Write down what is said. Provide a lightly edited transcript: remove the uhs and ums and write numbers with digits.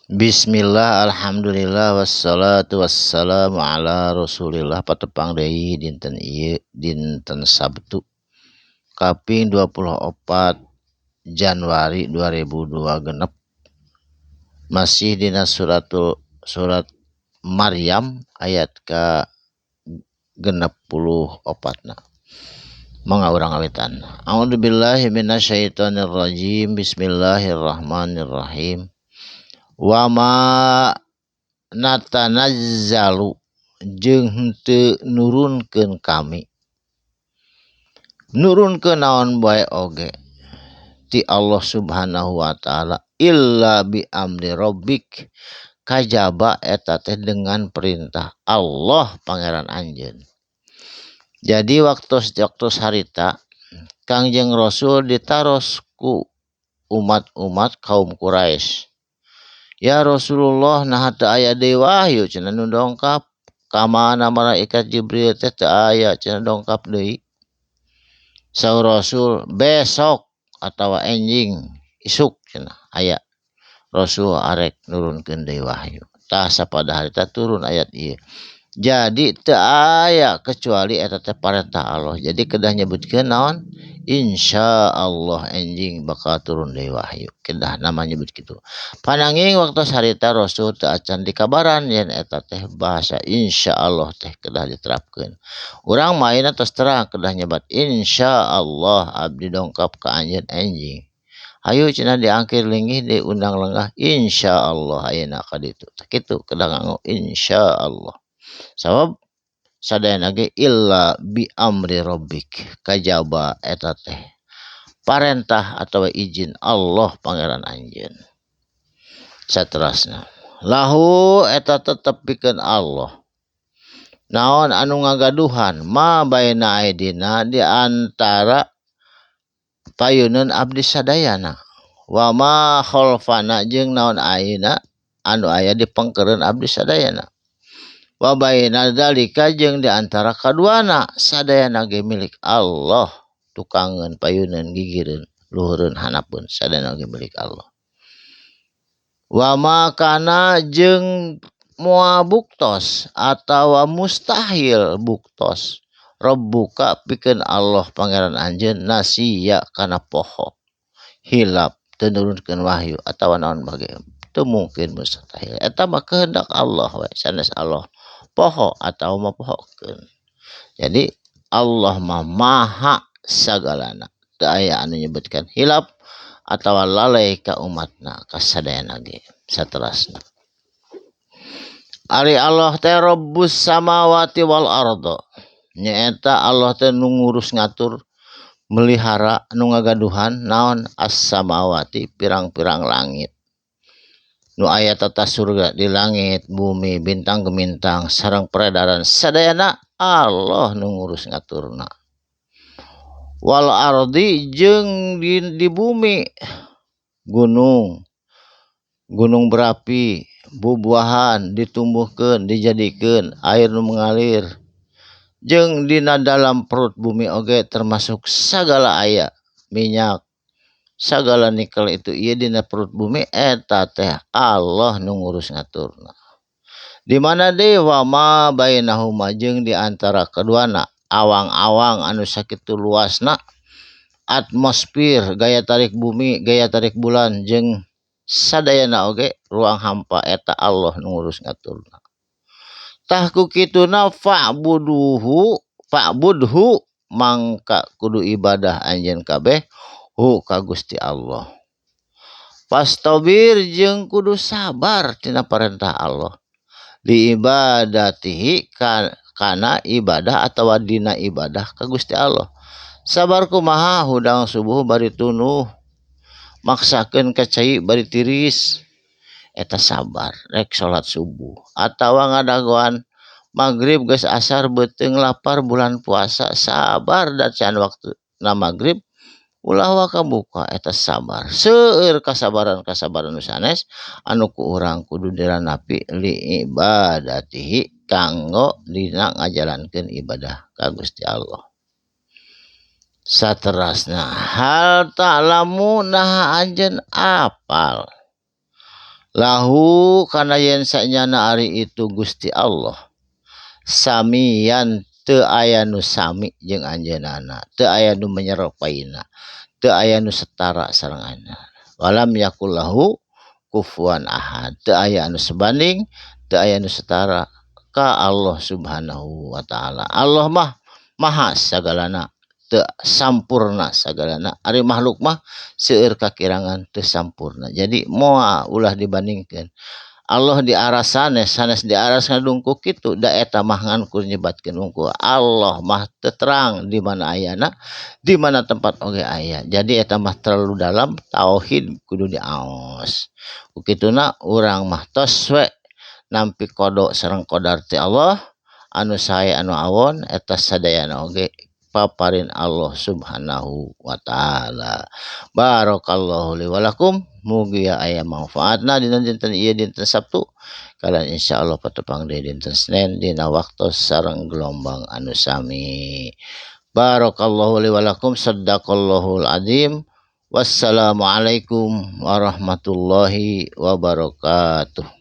Bismillah, alhamdulillah, wassalatu wassalamu ala rasulillah. Patepang deui dinten ieu dinten Sabtu kaping 24 Januari 2026. Masih dina surat Maryam ayat ka 64 na. Mangga urang awitan. A'udzubillahi minasyaitonirrajim. Bismillahirrahmanirrahim. Wa ma natanazzalu jeung henteu nurunkeun kami nurunkeun naon bae oge ti Allah subhanahu wa ta'ala illa bi amri rabbik kajaba eta teh dengan perintah Allah pangeran anjeun. Jadi waktu harita Kangjeng Rasul ditaros ku umat-umat kaum Quraisy. Ya Rasulullah, nah teu aya deui wahyu cenah nu dongkap ka mana malaikat Jibril teh teu aya cenah dongkap deui. Saur Rasul, besok atawa enjing isuk cenah aya Rasul arek nurunkeun deui wahyu. Tah sapada harita turun ayat ieu. Jadi teu aya kecuali eta teh parentah Allah. Jadi kedah nyebutkeun naon? Insyaallah enjing bakal turun deui wahyu. Kedah nama nyebut kitu. Pananging waktu harita Rasul teu acan dikabaran yen eta teh bahasa insyaallah teh kedah diterapkeun. Urang maina tos terang kedah nyebat insyaallah abdi dongkap ka anjeun enjing. Hayu cenah diangkir linggih diundang lenggah insyaallah ayeuna ka ditu. Kitu kedah nganggo insyaallah. Sabab sadayana ge illa bi amri rabbik kajaba eta teh parentah atawa izin Allah pangeran anjeun. Saterasna lahu eta tetep pikeun Allah naon anu ngagaduhan ma baina aidina di antara payeuneun abdi sadayana wa ma khalfana jeung naon ayeuna anu aya di pengkeureun abdi sadayana. Wa baina dzalika jeung di antara kaduana sadayana ge milik Allah. Tukangeun payeuneun gigireun luhureun hanapeun sadayana ge milik Allah. Wa ma kana jeung moal buktos atawa mustahil buktos rabbuka pikeun Allah pangeran anjeun nasiya kana poho hilap teu nurunkeun wahyu atawa naon bage teu mungkin mustahil eta mah kehendak Allah we sanes Allah poho atau mapohokeun. Jadi Allah mah maha sagalana. Teu aya anu nyebutkeun hilap atawa lalai ka umatna ka sadayana ge. Saterasna Ari Allah teh Rabbus samawati wal ardo. Nyaeta Allah teh nu ngurus ngatur melihara nu ngagaduhan naon as-samawati pirang-pirang langit. Nu aya tata surga di langit, bumi, bintang gemintang, sareng peredaran sadayana Allah nu ngurus ngaturna. Wal ardi jeung di bumi gunung berapi, bubuahan ditumbuhkeun, dijadikeun air nu mengalir. Jeung dina dalam perut bumi oge termasuk sagala aya minyak sagala nikel itu ieu dina perut bumi eta teh Allah nu ngurus ngaturna. Di mana deui wa ma bainahuma jeung di antara kaduana awang-awang anu sakitu luasna atmosfer gaya tarik bumi gaya tarik bulan jeung sadayana oge ruang hampa eta Allah nu ngurus ngaturna. Tah ku kituna fa'budhu mangka kudu ibadah anjeun kabeh hu ka Gusti Allah. Pastabir jeung kudu sabar tina perintah Allah. Di ibadatihi kana ibadah atawa dina ibadah ka Gusti Allah. Sabar kumaha hudang subuh bari tunuh. Maksakeun ka cai bari tiris. Eta sabar rek salat subuh atawa ngadagoan magrib geus asar beuteung lapar bulan puasa sabar da can waktu na magrib ulah waka buka eta sabar. Seueur kasabaran nu sanes anu ku urang kudu diranapi li ibadatihi kanggo dina ngajalankeun ibadah ka Gusti Allah. Saterasna hal ta'lamu nah anjeun apal lahu kana yen sanyana ari itu Gusti Allah samian teu aya nu sami jeung anjeunana, teu aya nu menyerupaina, teu aya nu setara sareng anjeunna. Walam yakul lahu kufuwan ahad, teu aya anu sebanding, teu aya nu setara ka Allah Subhanahu wa taala. Allah mah maha sagalana, teu sampurna sagalana. Ari makhluk mah seueur kakirangan teu sampurna. Jadi moal ulah dibandingkeun. Allah di arasan sanes di aras ngadungkuk kitu da eta mah ngan kur nyebatkeun unggul. Allah mah teu terang di mana ayana, di mana tempat oge aya. Jadi eta mah terlalu dalam, tauhid kudu diaos. Ukituna urang mah tos we nampi kodo sareng qadar ti Allah anu sae anu awon eta sadayana oge paparin Allah Subhanahu wa taala. Barakallahu li wa lakum, mugi aya manfaatna dina dinten ieu dinten Sabtu. Kalian insyaallah patepang deui dinten Senin dina waktu sareng gelombang anu sami. Barakallahu li wa lakum, sadaqallahul azim. Wassalamualaikum warahmatullahi wabarakatuh.